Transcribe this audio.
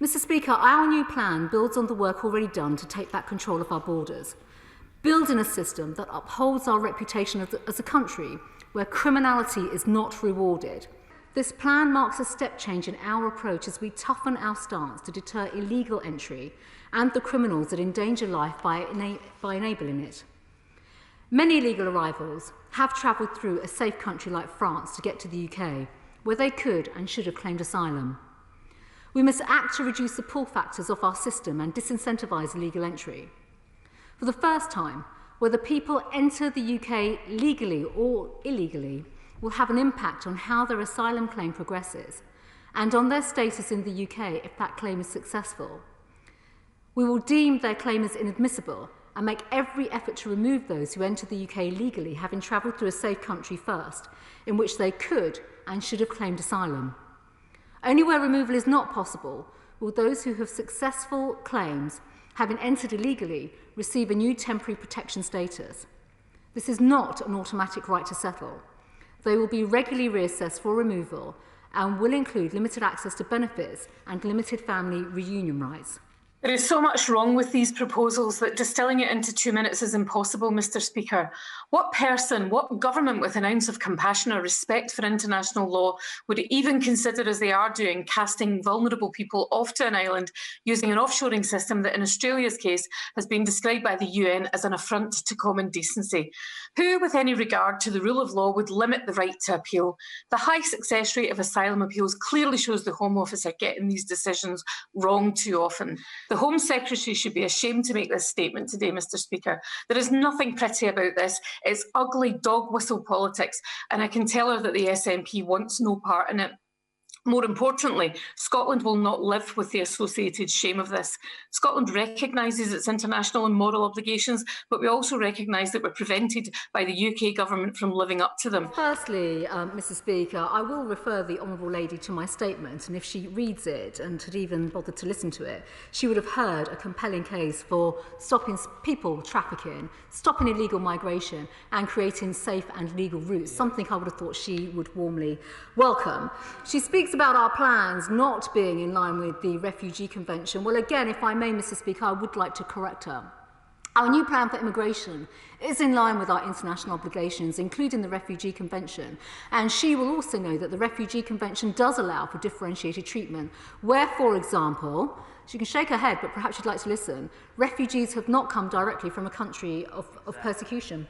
Mr. Speaker, our new plan builds on the work already done to take back control of our borders, building a system that upholds our reputation as a country where criminality is not rewarded. This plan marks a step change in our approach as we toughen our stance to deter illegal entry and the criminals that endanger life by enabling it. Many illegal arrivals have travelled through a safe country like France to get to the UK, where they could and should have claimed asylum. We must act to reduce the pull factors of our system and disincentivise illegal entry. For the first time, whether people enter the UK legally or illegally will have an impact on how their asylum claim progresses and on their status in the UK if that claim is successful. We will deem their claim as inadmissible and make every effort to remove those who enter the UK legally having travelled through a safe country first, in which they could and should have claimed asylum. Only where removal is not possible will those who have successful claims having entered illegally receive a new temporary protection status. This is not an automatic right to settle. They will be regularly reassessed for removal and will include limited access to benefits and limited family reunion rights. There is so much wrong with these proposals that distilling it into 2 minutes is impossible, Mr. Speaker. What person, what government with an ounce of compassion or respect for international law would even consider, as they are doing, casting vulnerable people off to an island using an offshoring system that in Australia's case has been described by the UN as an affront to common decency? Who, with any regard to the rule of law, would limit the right to appeal? The high success rate of asylum appeals clearly shows the Home Office are getting these decisions wrong too often. The Home Secretary should be ashamed to make this statement today, Mr. Speaker. There is nothing pretty about this. It's ugly dog whistle politics, and I can tell her that the SNP wants no part in it. More importantly, Scotland will not live with the associated shame of this. Scotland recognises its international and moral obligations, but we also recognise that we're prevented by the UK government from living up to them. Firstly, Mr. Speaker, I will refer the Honourable Lady to my statement, and if she reads it and had even bothered to listen to it, she would have heard a compelling case for stopping people trafficking, stopping illegal migration and creating safe and legal routes, something I would have thought she would warmly welcome. She speaks about our plans not being in line with the Refugee Convention. Well, again, if I may, Mr. Speaker, I would like to correct her. Our new plan for immigration is in line with our international obligations, including the Refugee Convention, and she will also know that the Refugee Convention does allow for differentiated treatment, where, for example, she can shake her head, but perhaps she'd like to listen, refugees have not come directly from a country of persecution.